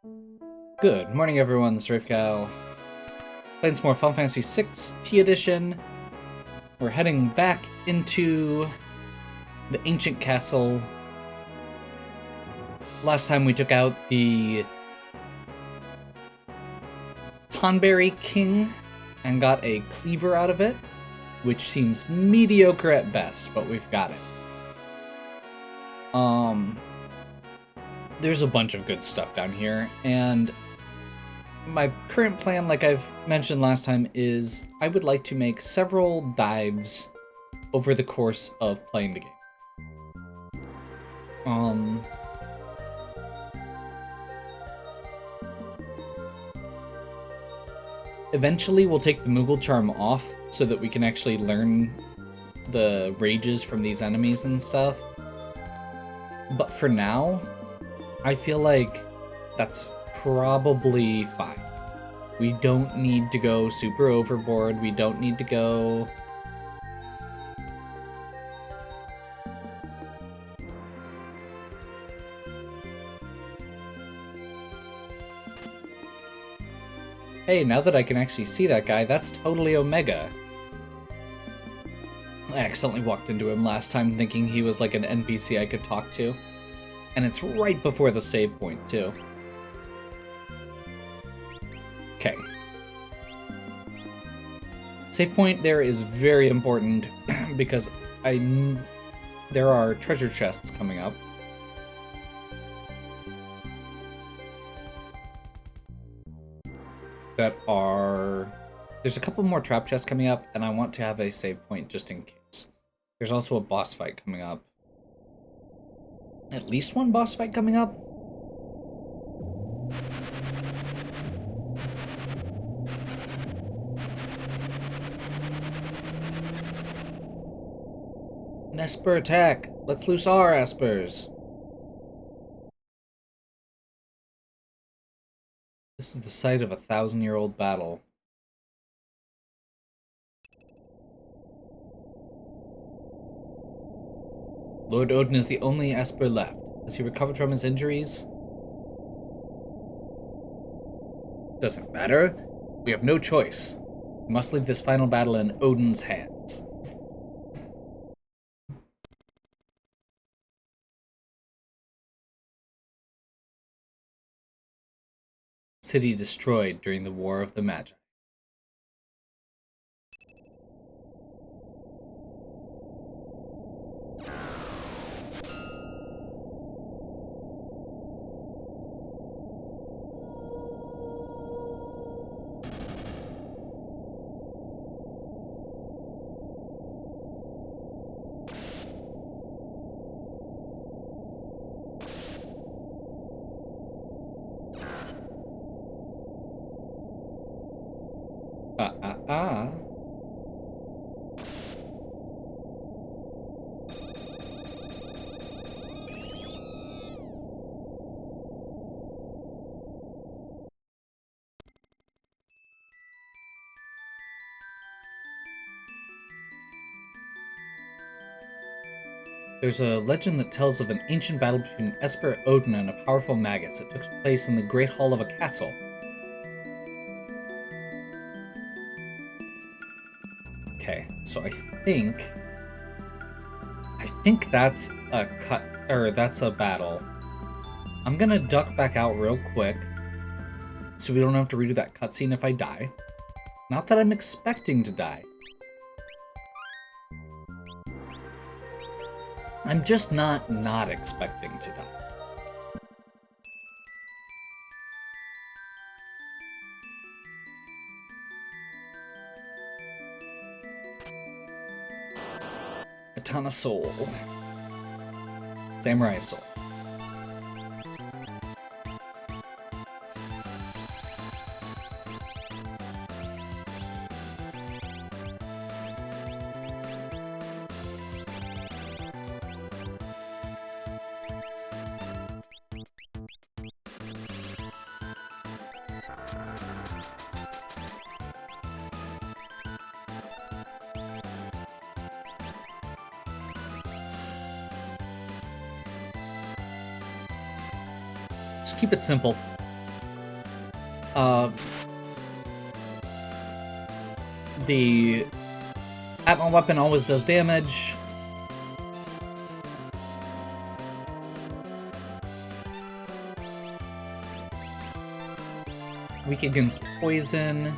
Good morning, everyone. This is Rafegal. Playing some more FF6 T-Edition. We're heading back into the ancient castle. Last time we took out the Tonberry King and got a cleaver out of it, which seems mediocre at best, but we've got it. There's a bunch of good stuff down here, and my current plan, like I've mentioned last time, is I would like to make several dives over the course of playing the game. Eventually we'll take the Moogle Charm off so that we can actually learn the rages from these enemies and stuff. But for now, I feel like that's probably fine. We don't need to go super overboard. We don't need to go... Hey, now that I can actually see that guy, that's totally Omega. I accidentally walked into him last time thinking he was like an NPC I could talk to. And it's right before the save point, too. Okay. Save point there is very important because there are treasure chests coming up. There's a couple more trap chests coming up, and I want to have a save point just in case. There's also a boss fight coming up. At least one boss fight coming up? An Esper attack! Let's loose our Espers! This is the site of a 1,000-year-old battle. Lord Odin is the only Esper left. Has he recovered from his injuries? Doesn't matter. We have no choice. We must leave this final battle in Odin's hands. City destroyed during the War of the Magi. There's a legend that tells of an ancient battle between Esper, Odin, and a powerful magus. It took place in the Great Hall of a castle. Okay, so I think that's that's a battle. I'm gonna duck back out real quick so we don't have to redo that cutscene if I die. Not that I'm expecting to die. I'm just not expecting to die. Katana Soul. Samurai Soul. Just keep it simple. The Atma weapon always does damage. Weak against poison.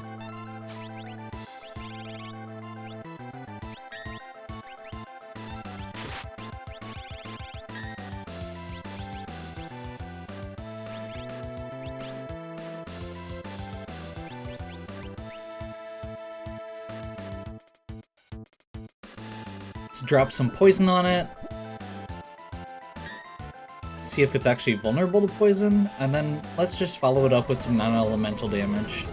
Let's drop some poison on it. See if it's actually vulnerable to poison, and then let's just follow it up with some non-elemental damage.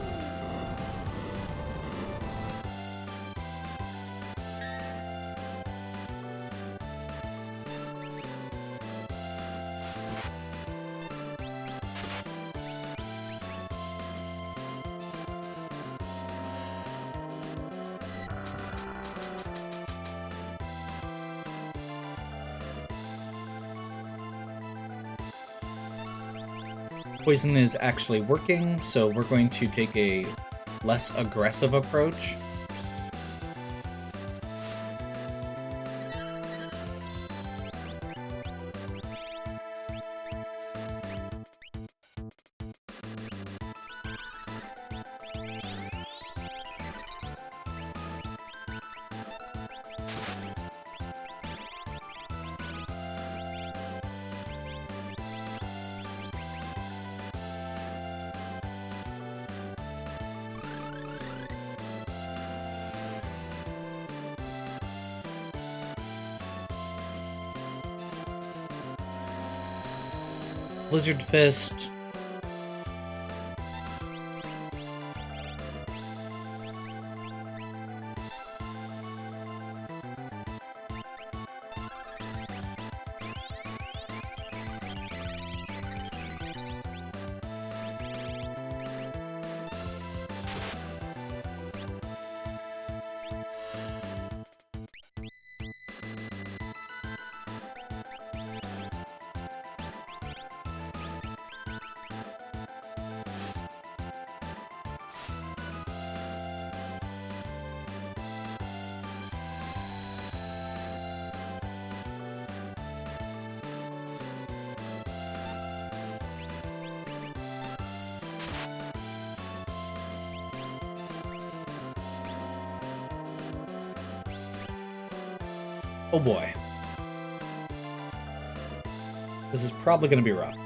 Poison is actually working, so we're going to take a less aggressive approach. Blizzard Fist. Oh boy. This is probably going to be rough.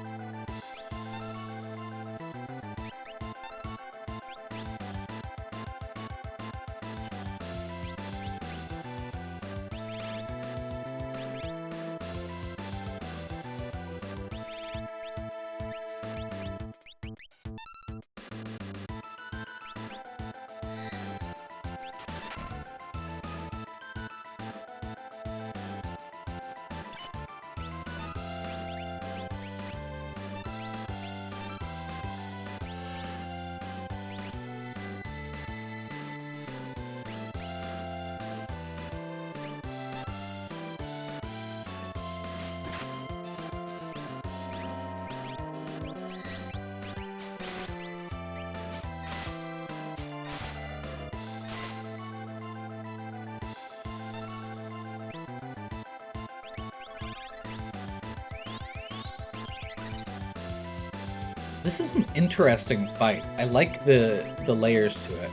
This is an interesting fight. I like the layers to it.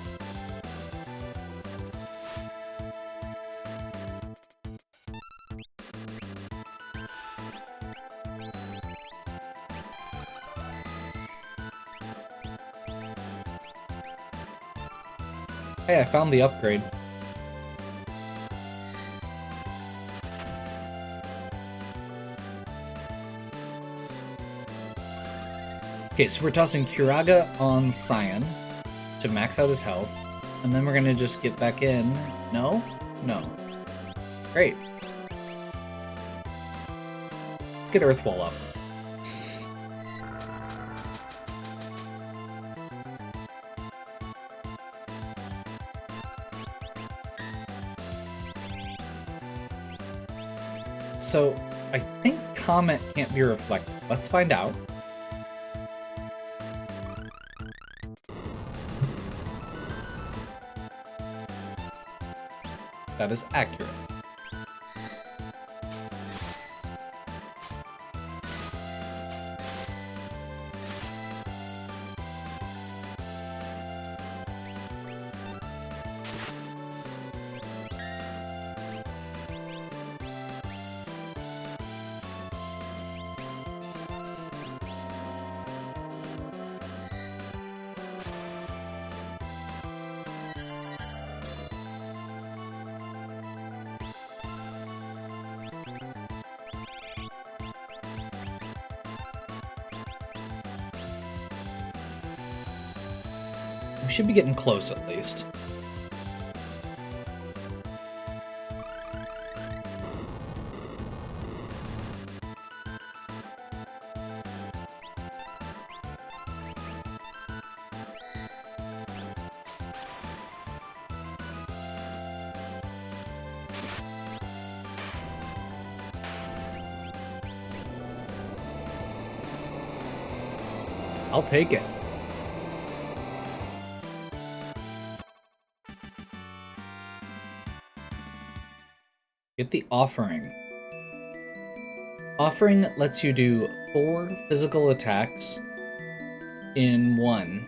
Hey, I found the upgrade. Okay, so we're tossing Curaga on Cyan to max out his health, and then we're gonna just get back in. No? No. Great. Let's get Earthwall up. So, I think Comet can't be reflected. Let's find out. That is accurate. We should be getting close at least. I'll take it. Get the offering. Offering lets you do 4 physical attacks in 1,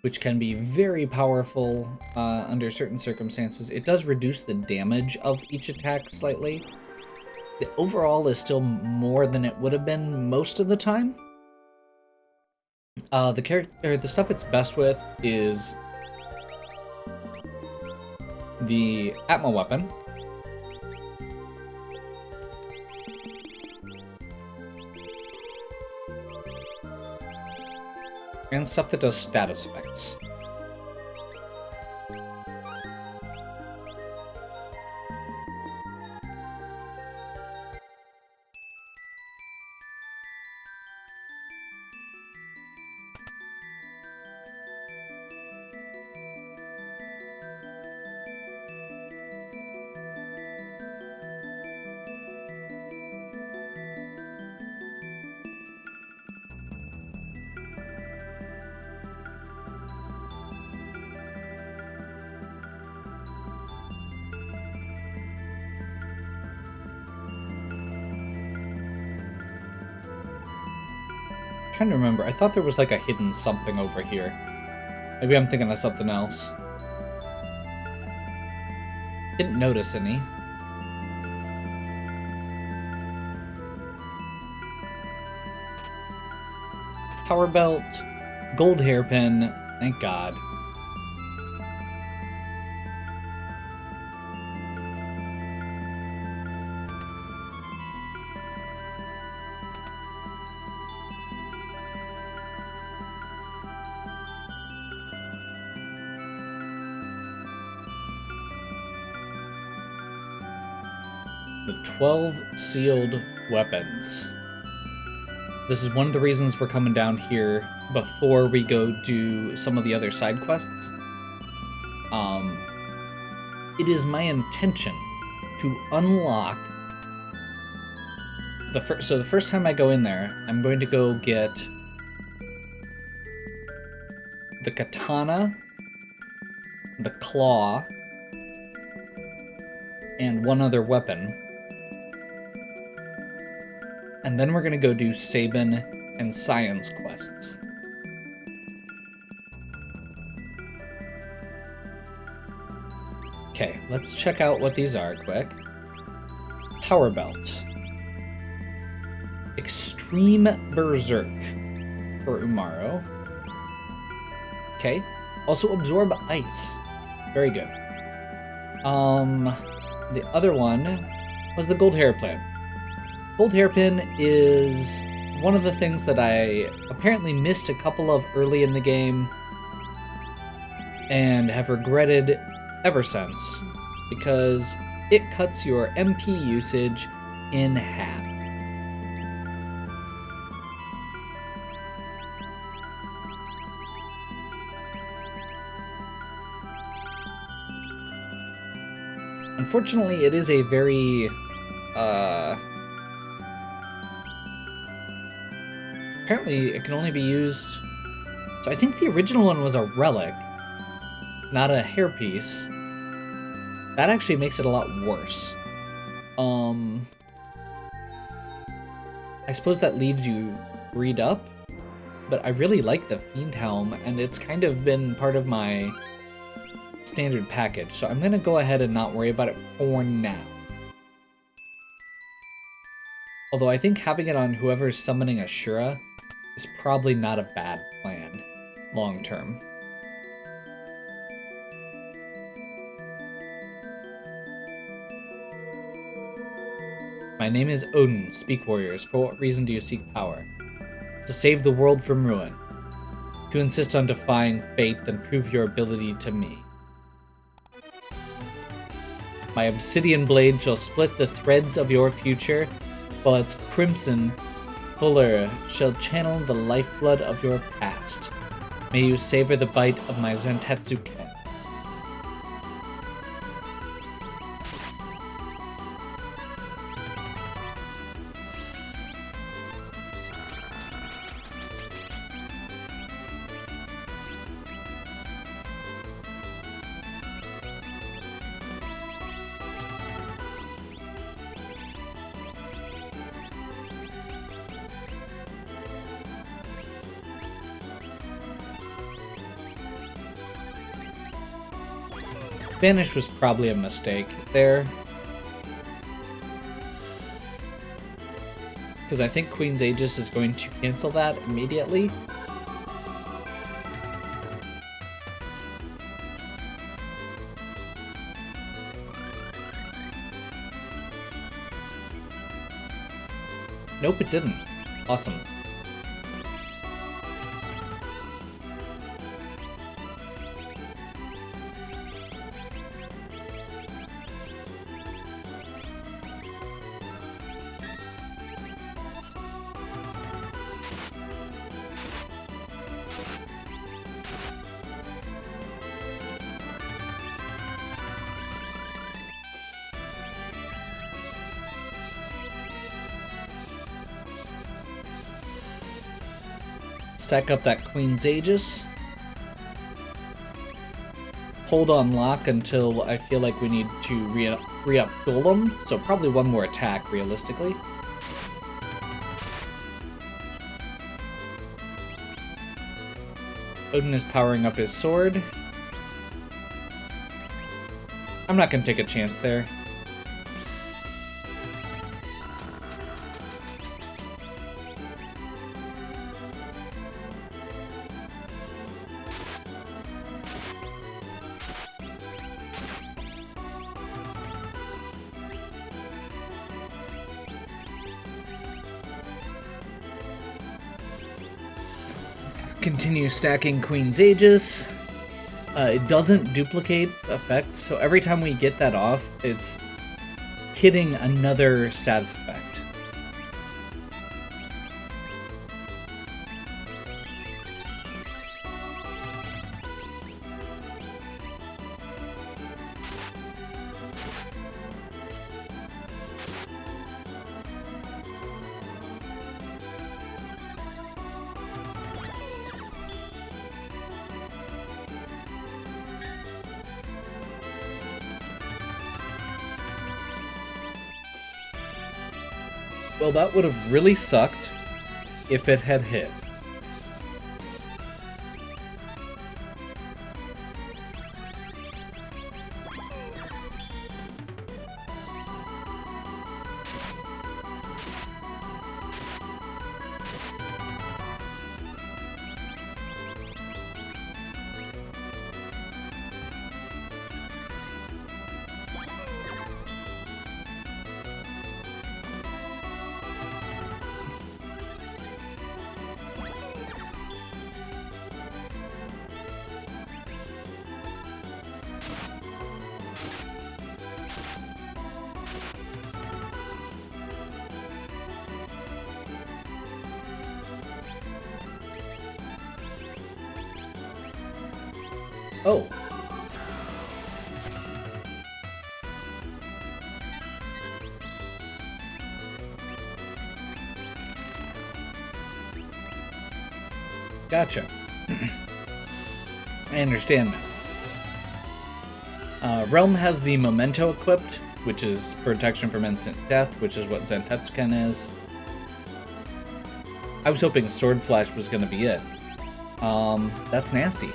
which can be very powerful under certain circumstances. It does reduce the damage of each attack slightly. The overall is still more than it would have been most of the time. The stuff it's best with is the Atma weapon. And stuff that does status effects. Trying to remember. I thought there was like a hidden something over here. Maybe I'm thinking of something else. Didn't notice any. Power belt, gold hairpin, thank God. The 12 sealed weapons. This is one of the reasons we're coming down here before we go do some of the other side quests. It is my intention to unlock so the first time I go in there, I'm going to go get the katana, the claw, and one other weapon. And then we're gonna go do Sabin and science quests. Okay, let's check out what these are quick. Power belt. Extreme Berserk for Umaro. Okay, also absorb ice. Very good. The other one was the gold hairpin. Gold hairpin is one of the things that I apparently missed a couple of early in the game and have regretted ever since, because it cuts your MP usage in half. Unfortunately, it is a very, apparently it can only be used, so I think the original one was a relic, not a hairpiece. that actually makes it a lot worse. I suppose that leaves you freed up, but I really like the Fiend Helm, and it's kind of been part of my standard package, so I'm going to go ahead and not worry about it for now. Although I think having it on whoever's summoning Ashura is probably not a bad plan, long term. My name is Odin, speak warriors. For what reason do you seek power? To save the world from ruin. To insist on defying fate, then prove your ability to me. My obsidian blade shall split the threads of your future, while its crimson fuller shall channel the lifeblood of your past. May you savor the bite of my Zantetsu Ken. Vanish was probably a mistake there. Because I think Queen's Aegis is going to cancel that immediately. Nope, it didn't. Awesome. Stack up that Queen's Aegis. Hold on lock until I feel like we need to re-up Golem, so probably one more attack, realistically. Odin is powering up his sword. I'm not gonna take a chance there. Continue stacking Queen's Aegis. It doesn't duplicate effects, so every time we get that off, it's hitting another status effect. Well, that would have really sucked if it had hit. Oh. Gotcha. I understand now. Realm has the Memento equipped, which is protection from instant death, which is what Zentetsuken is. I was hoping Sword Flash was going to be it. That's nasty.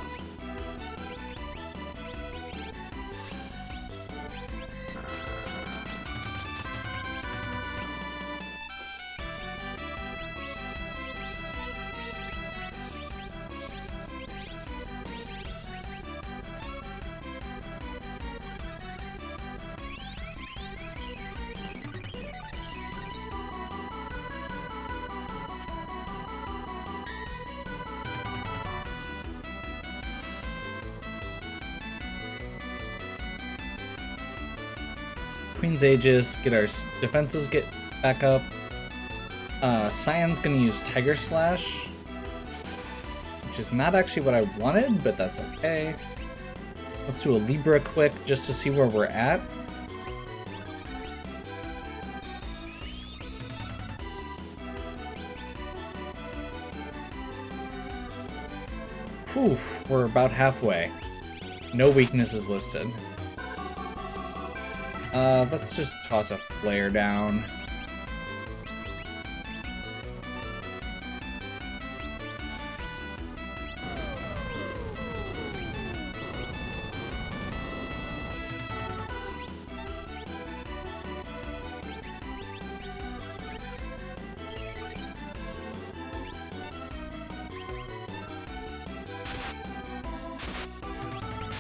Queen's Aegis, get our defenses get back up. Cyan's gonna use Tiger Slash, which is not actually what I wanted, but that's okay. Let's do a Libra quick just to see where we're at. Whew, we're about halfway. No weaknesses listed. Let's just toss a flare down.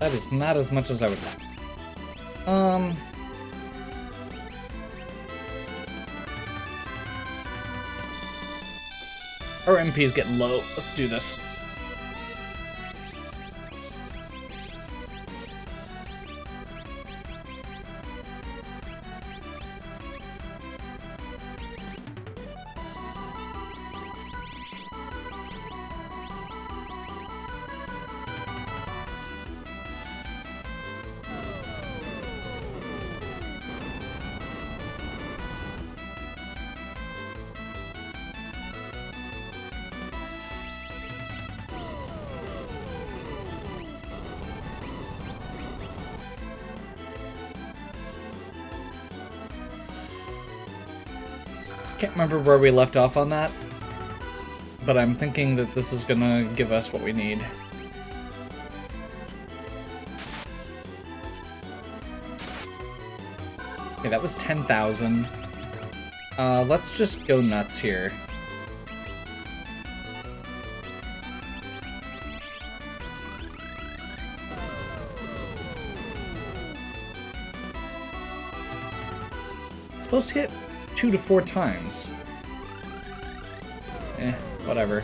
That is not as much as I would like. Our MP's getting low. Let's do this. Can't remember where we left off on that, but I'm thinking that this is gonna give us what we need. Okay, that was 10,000. Let's just go nuts here. It's supposed to hit 2 to 4 times. Whatever.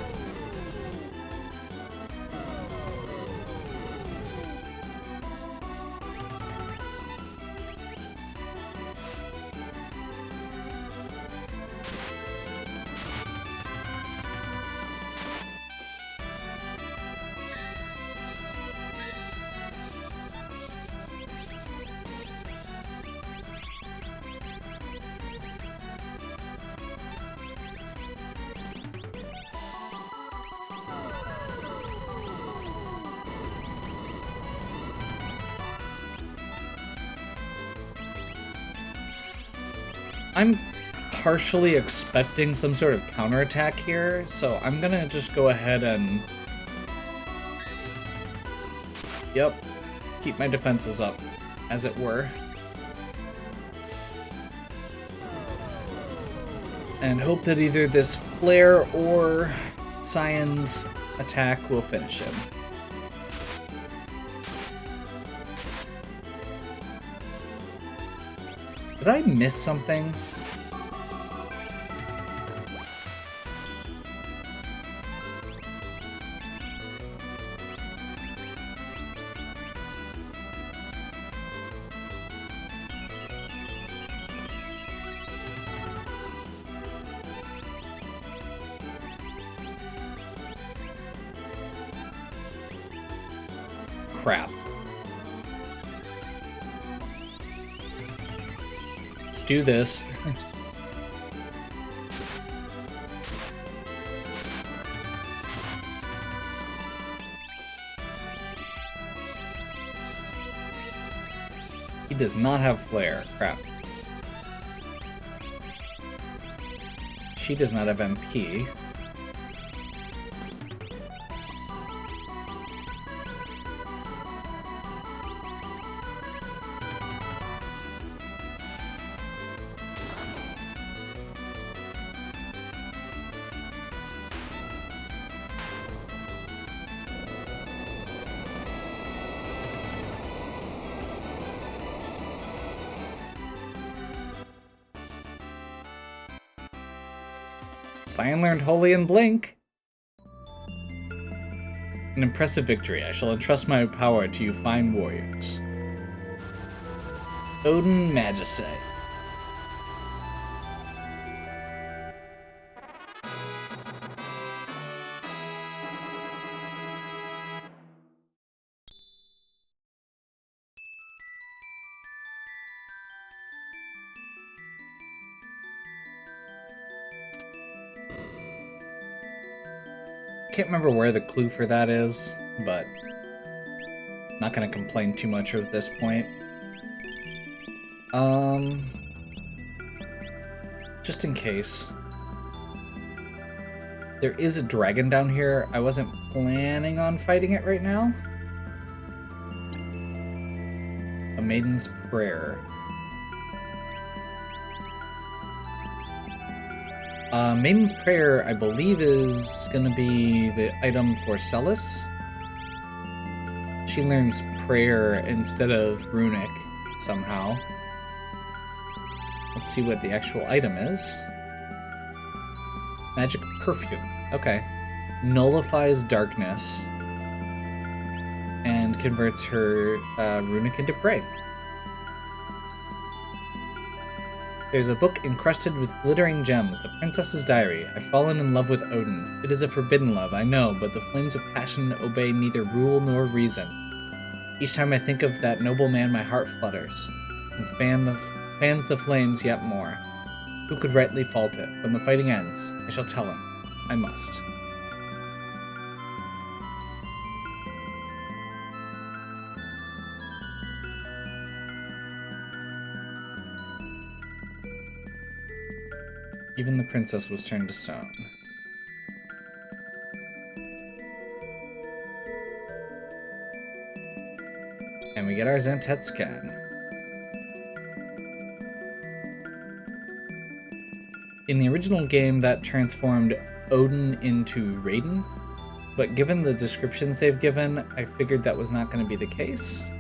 I'm partially expecting some sort of counterattack here, so I'm gonna just go ahead and... Yep, keep my defenses up, as it were. And hope that either this flare or Cyan's attack will finish him. Did I miss something? Crap. Let's do this. He does not have flare. Crap. She does not have MP. Cyan learned Holy and Blink. An impressive victory. I shall entrust my power to you fine warriors. Odin Majesty. Can't remember where the clue for that is, but not gonna complain too much at this point. Just in case. There is a dragon down here. I wasn't planning on fighting it right now. A Maiden's Prayer. Maiden's Prayer, I believe, is going to be the item for Celis. She learns Prayer instead of Runic, somehow. Let's see what the actual item is. Magic Perfume. Okay. Nullifies darkness and converts her Runic into prey. There's a book encrusted with glittering gems, The Princess's Diary. I've fallen in love with Odin. It is a forbidden love, I know, but the flames of passion obey neither rule nor reason. Each time I think of that noble man, my heart flutters, and fans the flames yet more. Who could rightly fault it? When the fighting ends, I shall tell him. I must. Even the princess was turned to stone. And we get our Zentet scan. In the original game, that transformed Odin into Raiden, but given the descriptions they've given, I figured that was not going to be the case.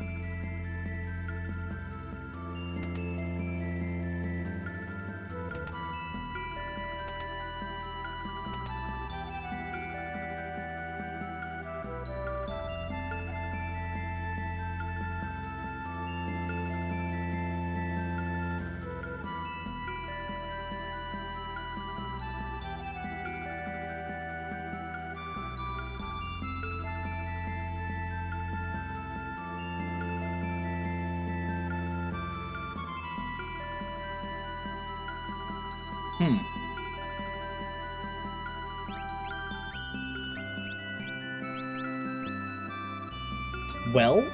Well,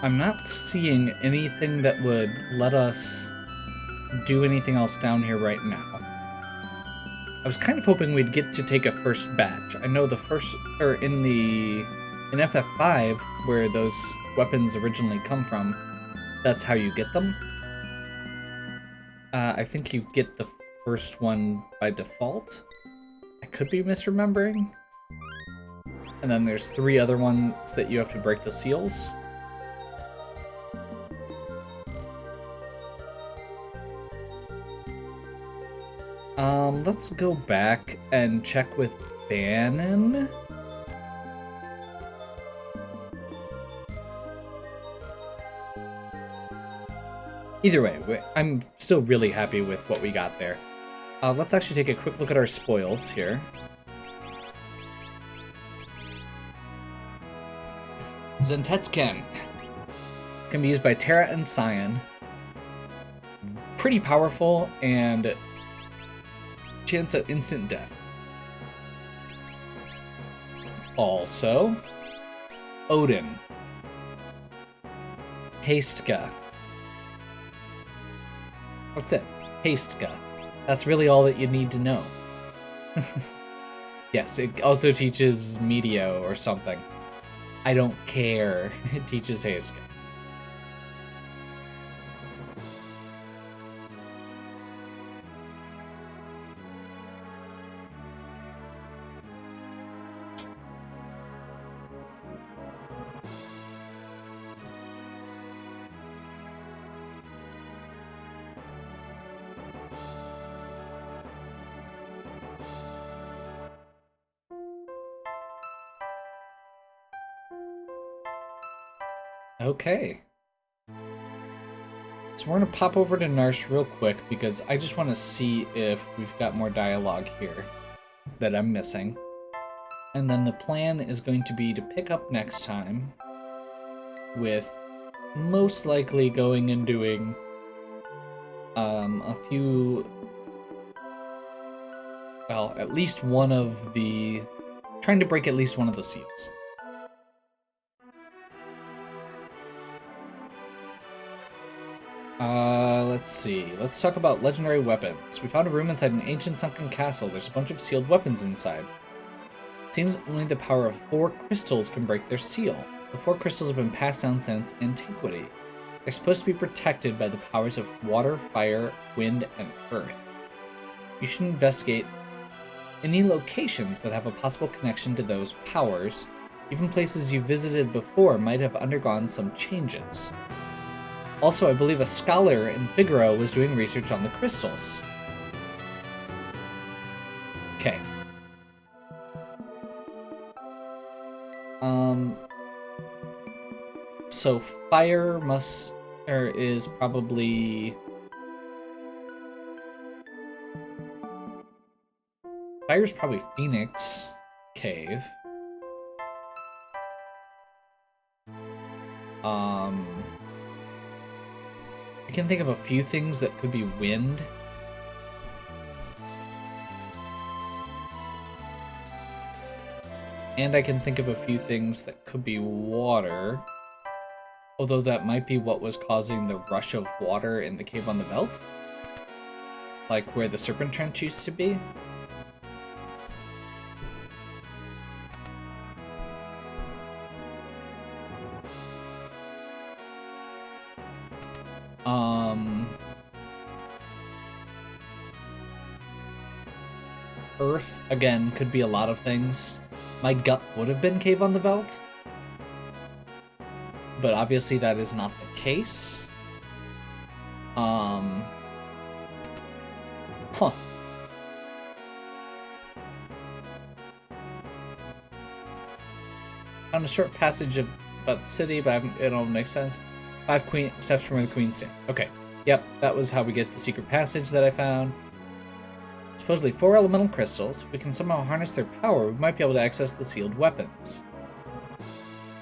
I'm not seeing anything that would let us do anything else down here right now. I was kind of hoping we'd get to take a first batch. I know the first, or in FF5, where those weapons originally come from, that's how you get them. I think you get the first one by default. I could be misremembering. And then there's 3 other ones that you have to break the seals. Let's go back and check with Bannon. Either way, I'm still really happy with what we got there. Let's actually take a quick look at our spoils here. Zentetsken can be used by Terra and Cyan. Pretty powerful and chance at instant death. Also, Odin. Hastka. That's it. Hastka. That's really all that you need to know. Yes, it also teaches Medio or something. I don't care. It teaches Hastka. Okay. So we're gonna pop over to Narsh real quick because I just want to see if we've got more dialogue here that I'm missing. And then the plan is going to be to pick up next time with most likely going and doing a few, well, at least one of the, trying to break at least one of the seals. Let's see. Let's talk about legendary weapons. We found a room inside an ancient sunken castle. There's a bunch of sealed weapons inside. Seems only the power of 4 crystals can break their seal. The 4 crystals have been passed down since antiquity. They're supposed to be protected by the powers of water, fire, wind, and earth. You should investigate any locations that have a possible connection to those powers. Even places you visited before might have undergone some changes. Also, I believe a scholar in Figaro was doing research on the crystals. Okay. So fire is probably... Fire's probably Phoenix Cave. I can think of a few things that could be wind. And I can think of a few things that could be water. Although that might be what was causing the rush of water in the cave on the Veldt. Like where the Serpent Trench used to be. Earth, again, could be a lot of things. My gut would have been Cave on the Veldt. But obviously that is not the case. Huh. On a short passage about the city, but it don't make sense. 5 steps from where the queen stands. Okay. Yep, that was how we get the secret passage that I found. Supposedly 4 elemental crystals. If we can somehow harness their power, we might be able to access the sealed weapons.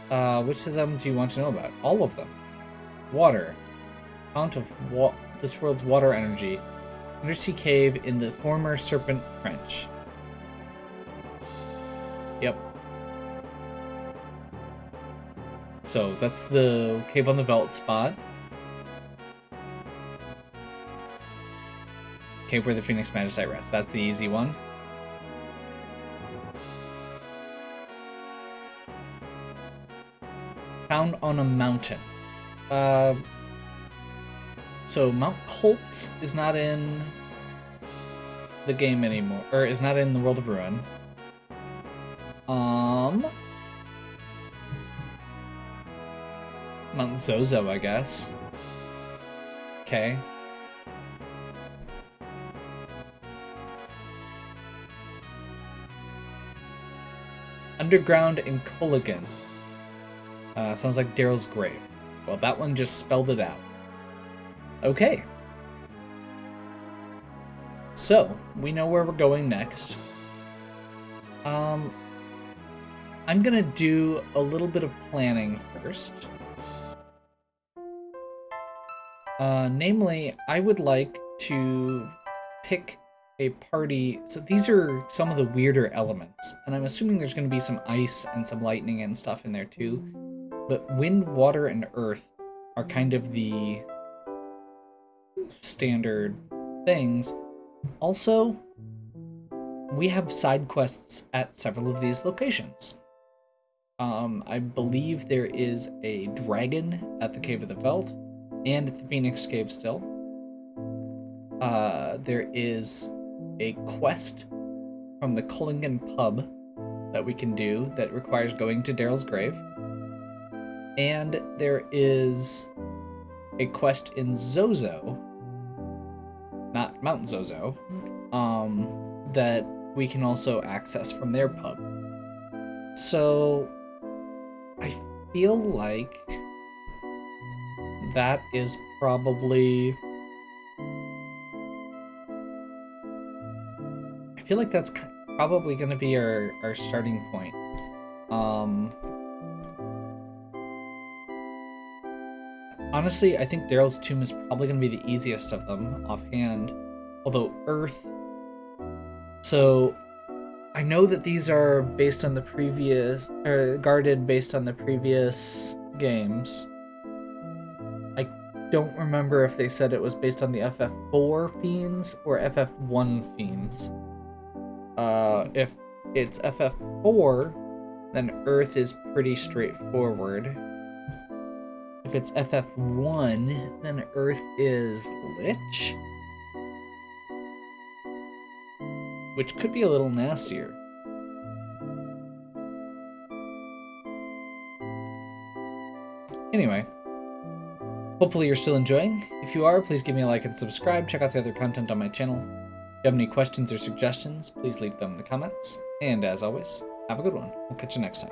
Which of them do you want to know about? All of them. Water. Fount of this world's water energy. Undersea cave in the former Serpent Trench. Yep. So that's the Cave on the Veldt spot. Cave where the Phoenix Magicite rests. That's the easy one. Found on a mountain. So Mount Colts is not in the game anymore, or is not in the World of Ruin. Mount Zozo, I guess. Okay. Underground in Culligan. Sounds like Daryl's grave. Well, that one just spelled it out. Okay. So, we know where we're going next. I'm gonna do a little bit of planning first. Namely, I would like to pick a party. So these are some of the weirder elements, and I'm assuming there's going to be some ice and some lightning and stuff in there too. But wind, water, and earth are kind of the standard things. Also, we have side quests at several of these locations. I believe there is a dragon at the Cave of the Veld and at the Phoenix Cave still. There is a quest from the Cullingen Pub that we can do that requires going to Daryl's grave. And there is a quest in Zozo, not Mount Zozo, that we can also access from their pub. So I feel like that is probably... I feel like that's probably going to be our starting point. Honestly, I think Daryl's Tomb is probably going to be the easiest of them offhand. Although Earth... So, I know that these are based on the previous... or guarded based on the previous games. I don't remember if they said it was based on the FF4 fiends or FF1 fiends. If it's FF4, then Earth is pretty straightforward. If it's FF1, then Earth is Lich, which could be a little nastier. Anyway, hopefully you're still enjoying. If you are, please give me a like and subscribe. Check out the other content on my channel. If you have any questions or suggestions, please leave them in the comments. And as always, have a good one. We'll catch you next time.